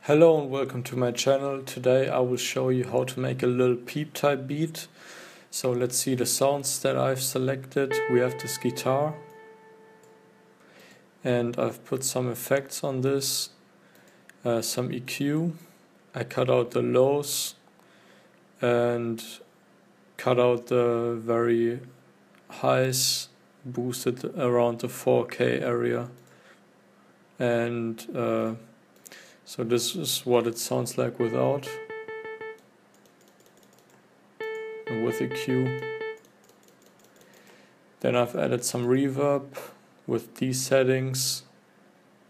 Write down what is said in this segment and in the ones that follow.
Hello and welcome to my channel. Today I will show you how to make a Lil Peep type beat. So let's see the sounds that I've selected. We have this guitar and I've put some effects on this, some EQ. I cut out the lows and cut out the very highs, boosted around the 4K area, and so this is what it sounds like without and with EQ. Then I've added some reverb with these settings.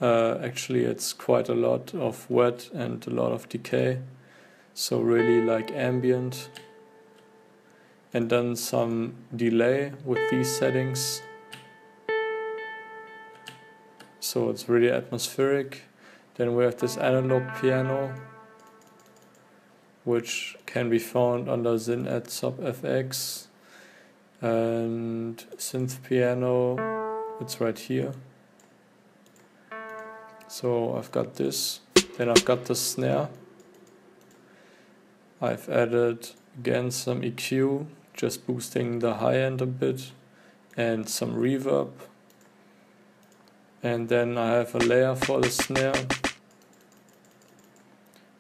Actually it's quite a lot of wet and a lot of decay, so really like ambient. And then some delay with these settings, so it's really atmospheric. Then we have this analog piano, which can be found under Zin at sub FX, and synth piano, it's right here. So I've got this, then I've got the snare. I've added again some EQ, just boosting the high end a bit, and some reverb. And then I have a layer for the snare.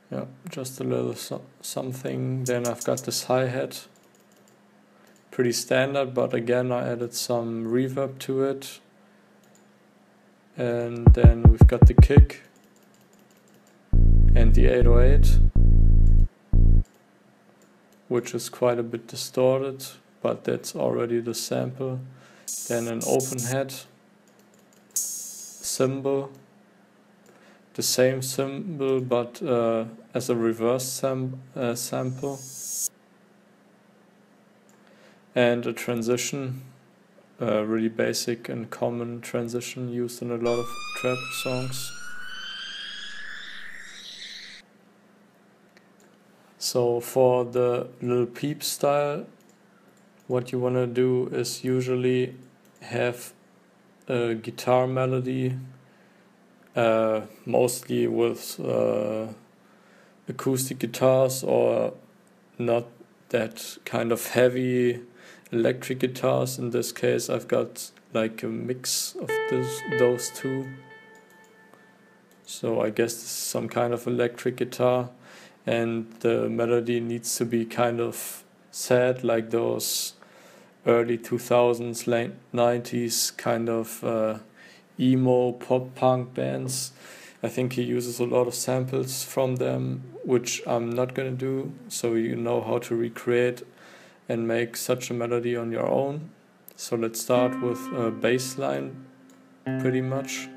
Yeah, just a little something. Then I've got this hi-hat, pretty standard, but again I added some reverb to it. And then we've got the kick and the 808, which is quite a bit distorted, but that's already the sample. Then an open hat cymbal, the same cymbal but as a reverse sample, and a transition, really basic and common transition used in a lot of trap songs. So for the Lil Peep style, what you want to do is usually have a guitar melody, mostly with acoustic guitars or not that kind of heavy electric guitars. In this case I've got like a mix of those two, so I guess this is some kind of electric guitar, and the melody needs to be kind of sad, like those early 2000s, late 90s kind of emo pop punk bands. I think he uses a lot of samples from them, which I'm not gonna do, so you know how to recreate and make such a melody on your own. So let's start with a bassline, pretty much,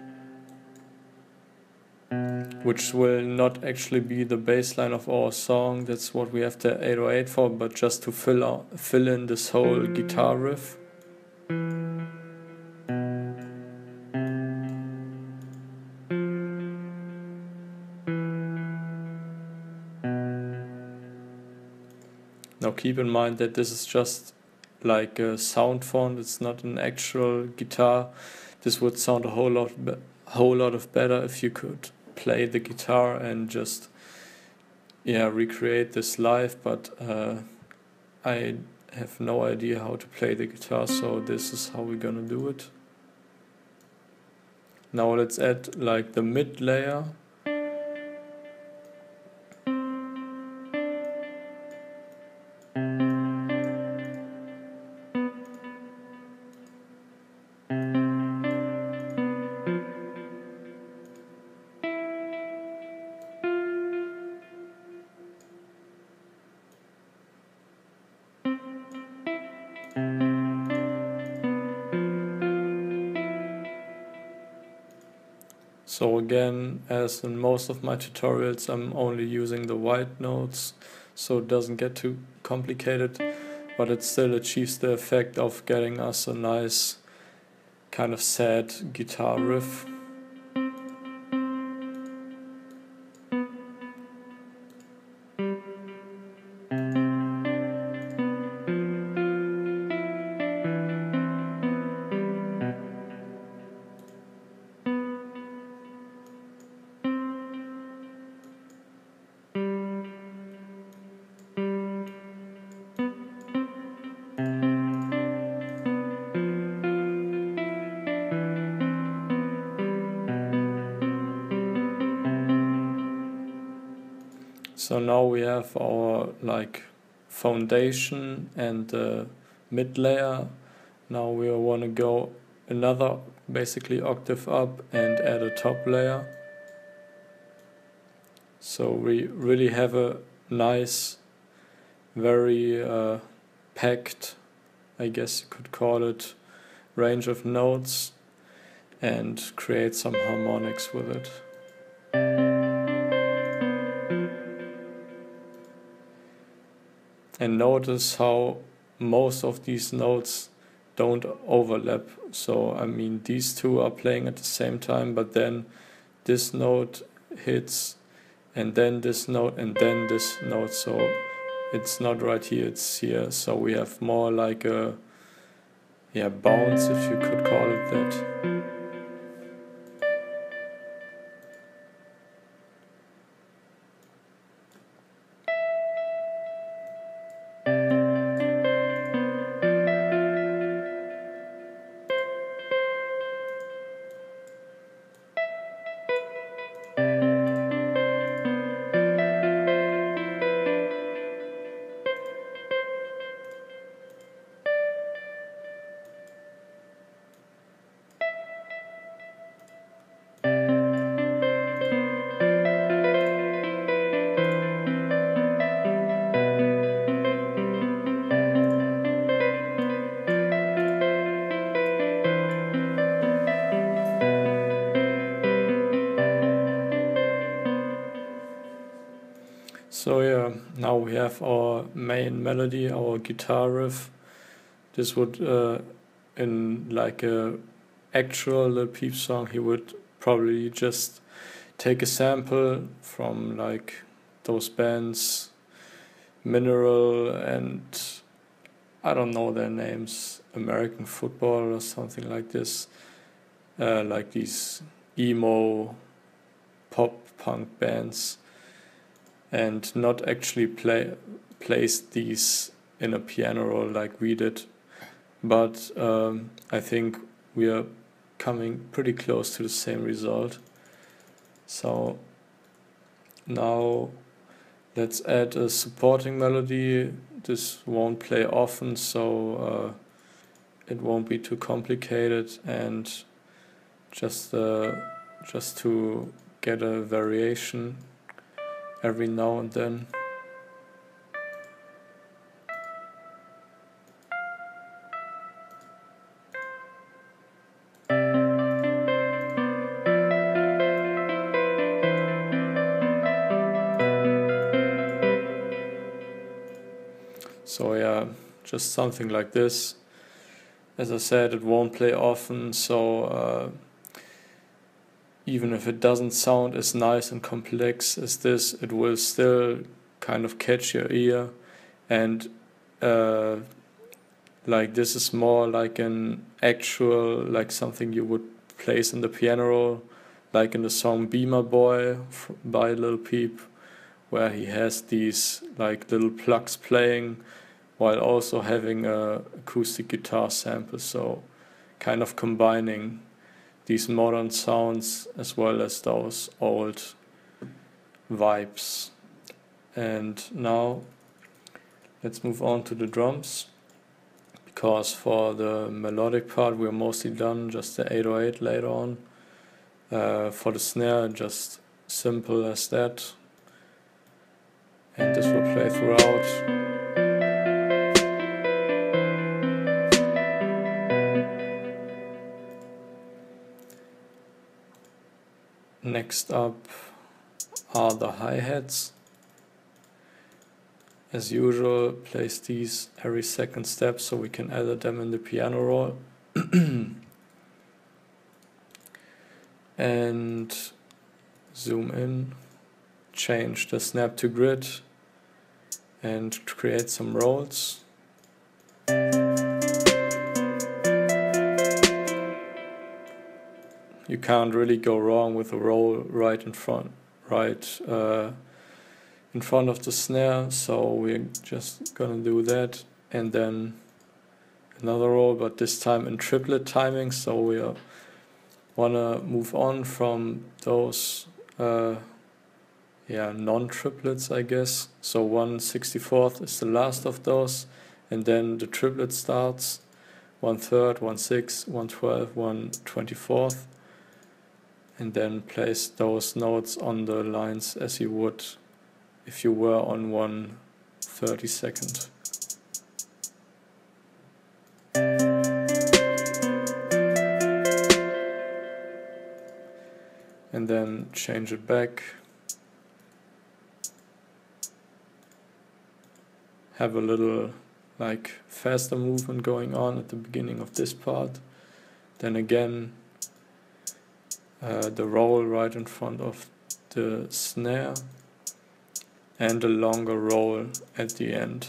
which will not actually be the bassline of our song. That's what we have the 808 for, but just to fill in this whole guitar riff. Now keep in mind that this is just like a sound font, it's not an actual guitar. This would sound a whole lot of better if you could play the guitar and just recreate this live, but I have no idea how to play the guitar, so this is how we're gonna do it. Now let's add like the mid layer. So again, as in most of my tutorials, I'm only using the white notes, so it doesn't get too complicated, but it still achieves the effect of getting us a nice kind of sad guitar riff. So now we have our like foundation and the mid layer. Now we want to go another basically octave up and add a top layer. So we really have a nice, very packed, I guess you could call it, range of notes, and create some harmonics with it. And notice how most of these notes don't overlap. So I mean, these two are playing at the same time, but then this note hits, and then this note, and then this note. So it's not right here, it's here. So we have more like a bounce, if you could call it that. So yeah, now we have our main melody, our guitar riff. This would, in like a actual Lil Peep song, he would probably just take a sample from like those bands, Mineral and I don't know their names, American Football or something like this, like these emo pop punk bands, and not actually place these in a piano roll like we did. But I think we are coming pretty close to the same result. So now let's add a supporting melody. This won't play often, so it won't be too complicated, and just to get a variation every now and then. So yeah, just something like this. As I said, it won't play often, so even if it doesn't sound as nice and complex as this, it will still kind of catch your ear. And like this is more like an actual, like something you would place in the piano roll, like in the song Be My Boy by Lil Peep, where he has these like little plugs playing while also having a acoustic guitar sample, so kind of combining these modern sounds as well as those old vibes. And now let's move on to the drums, because for the melodic part we're mostly done, just the 808 later on. For the snare, just simple as that, and this will play throughout. Next up are the hi-hats. As usual, place these every second step so we can edit them in the piano roll. And zoom in, change the snap to grid, and create some rolls. You can't really go wrong with a roll right in front of the snare, so we're just gonna do that, and then another roll, but this time in triplet timing, so we wanna move on from those non-triplets, I guess. So 1/64 is the last of those, and then the triplet starts 1/3, 1/6, 1/12, 1/24, and then place those notes on the lines as you would if you were on 1/32. And then change it back. Have a little like faster movement going on at the beginning of this part. Then again the roll right in front of the snare and a longer roll at the end.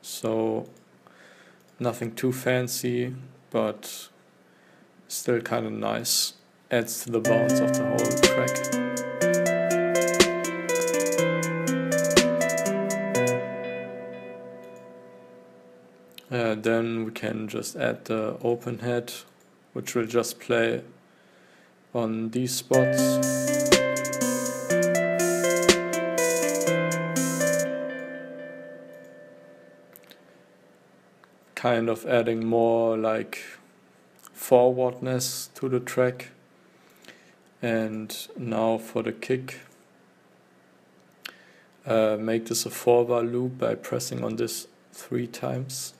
So nothing too fancy, but still kind of nice. Adds to the bounce of the whole track. Then we can just add the open head, which will just play on these spots. Kind of adding more like forwardness to the track. And now for the kick, make this a 4-bar loop by pressing on this 3 times.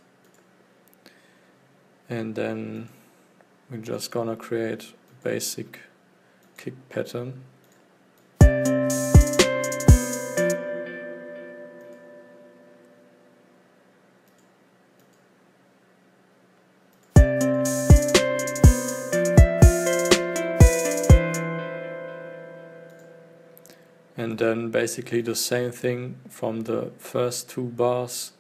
And then we're just gonna create a basic kick pattern. And then basically the same thing from the first 2 bars,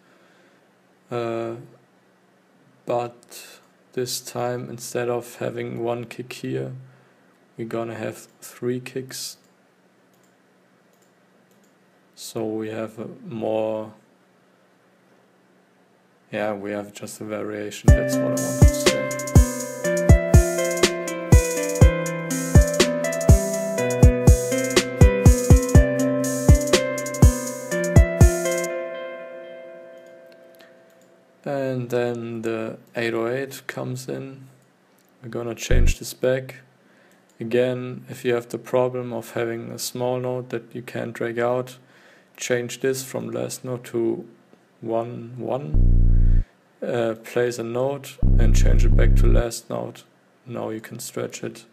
but this time instead of having 1 kick here, we're gonna have 3 kicks. So we have a more, we have just a variation, that's what I wanted to say. And then the 808 comes in. We're gonna change this back. Again, if you have the problem of having a small note that you can't drag out, change this from last note to 1/1. Place a note and change it back to last note. Now you can stretch it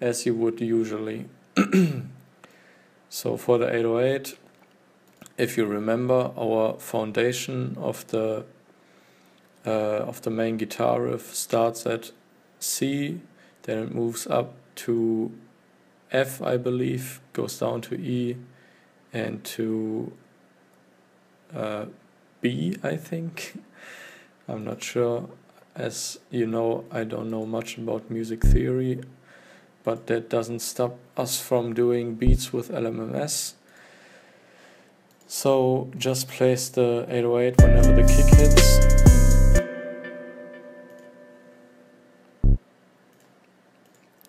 as you would usually. So for the 808, if you remember, our foundation of the main guitar riff starts at C, then it moves up to F, I believe, goes down to E, and to B, I think. I'm not sure. As you know, I don't know much about music theory, but that doesn't stop us from doing beats with LMMS. So just place the 808 whenever the kick hits.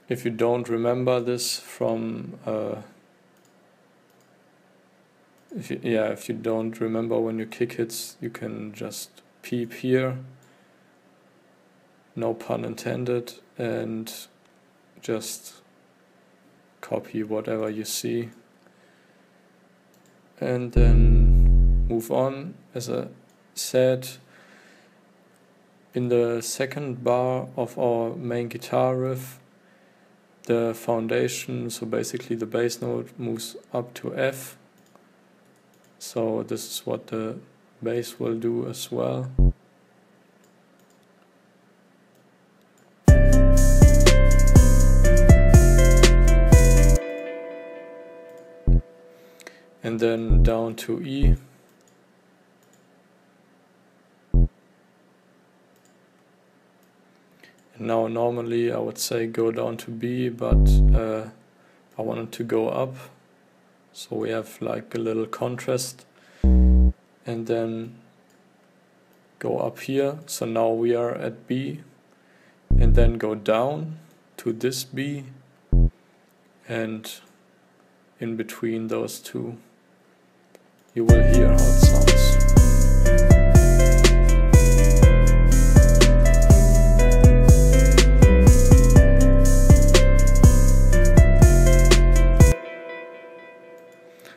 If you don't remember this from, if you don't remember when your kick hits, you can just peep here, no pun intended, and just copy whatever you see. And then move on. As I said, in the second bar of our main guitar riff, the foundation, so basically the bass note, moves up to F. So this is what the bass will do as well. And then down to E. Now normally I would say go down to B, but I wanted to go up, so we have like a little contrast, and then go up here, so now we are at B, and then go down to this B and in between those two. You will hear how it sounds.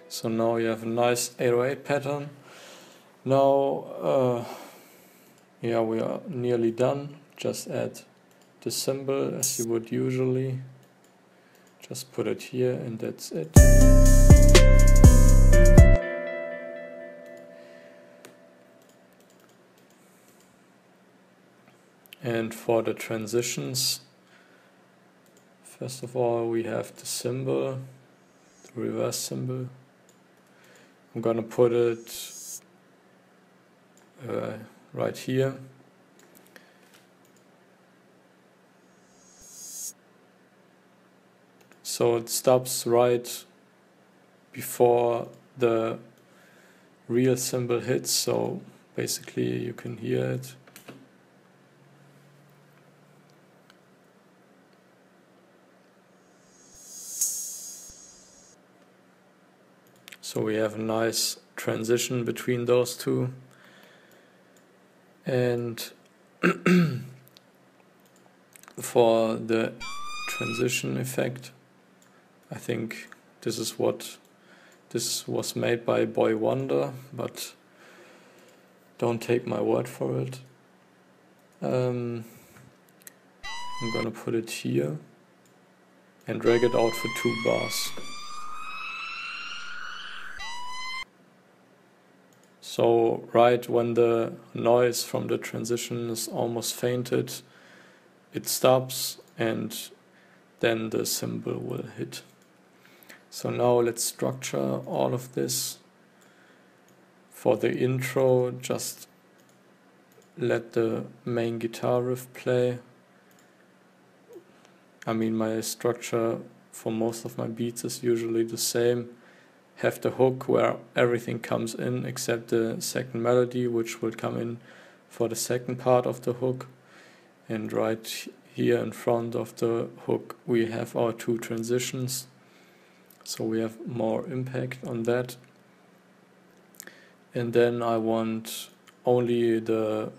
So now you have a nice 808 pattern. Now, yeah, we are nearly done. Just add the cymbal as you would usually. Just put it here and that's it. And for the transitions, first of all we have the cymbal, the reverse cymbal. I'm gonna put it right here. So it stops right before the real cymbal hits, so basically you can hear it. So we have a nice transition between those two. And for the transition effect, I think this was made by Boy Wonder, but don't take my word for it. I'm gonna put it here and drag it out for 2 bars. So right when the noise from the transition is almost fainted, it stops and then the cymbal will hit. So now let's structure all of this. For the intro, just let the main guitar riff play. I mean, my structure for most of my beats is usually the same. Have the hook where everything comes in except the second melody, which will come in for the second part of the hook. And right here in front of the hook we have our 2 transitions, so we have more impact on that. And then I want only the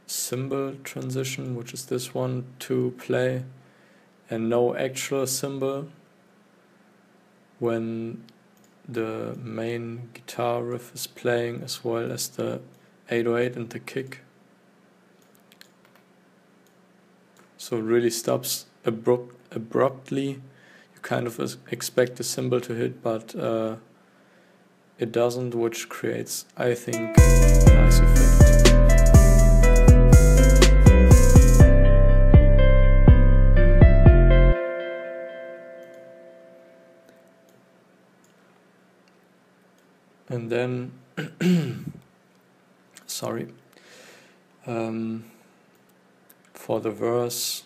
cymbal transition, which is this one, to play, and no actual cymbal when the main guitar riff is playing, as well as the 808 and the kick. So it really stops abruptly. You kind of expect the cymbal to hit, but it doesn't, which creates, I think, a nice effect. And then, sorry, for the verse,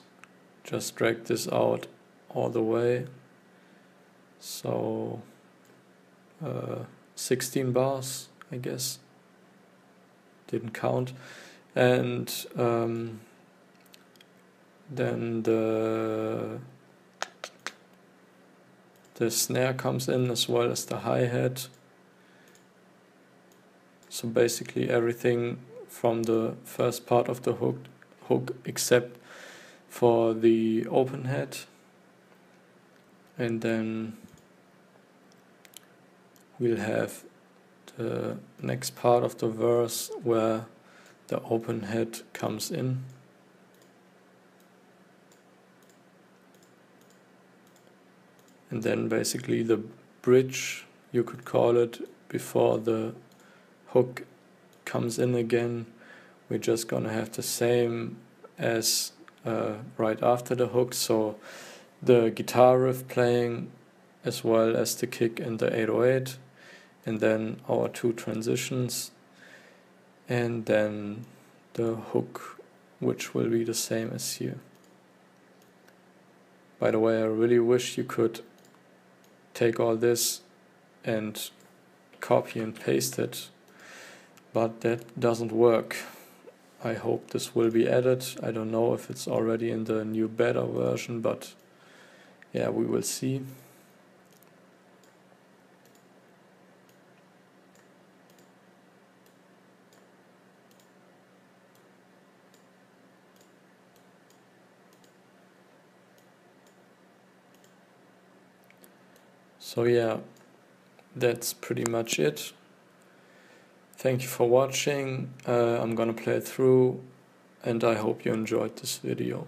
just drag this out all the way. So 16 bars, I guess. Didn't count. And then the snare comes in as well as the hi-hat. So basically everything from the first part of the hook except for the open hat. And then we'll have the next part of the verse where the open hat comes in. And then basically the bridge, you could call it, before the hook comes in again. We're just gonna have the same as right after the hook, so the guitar riff playing as well as the kick and the 808, and then our 2 transitions, and then the hook, which will be the same as here. By the way, I really wish you could take all this and copy and paste it, but that doesn't work. I hope this will be added. I don't know if it's already in the new beta version, but yeah, we will see. So yeah, that's pretty much it. Thank you for watching. I'm gonna play it through, and I hope you enjoyed this video.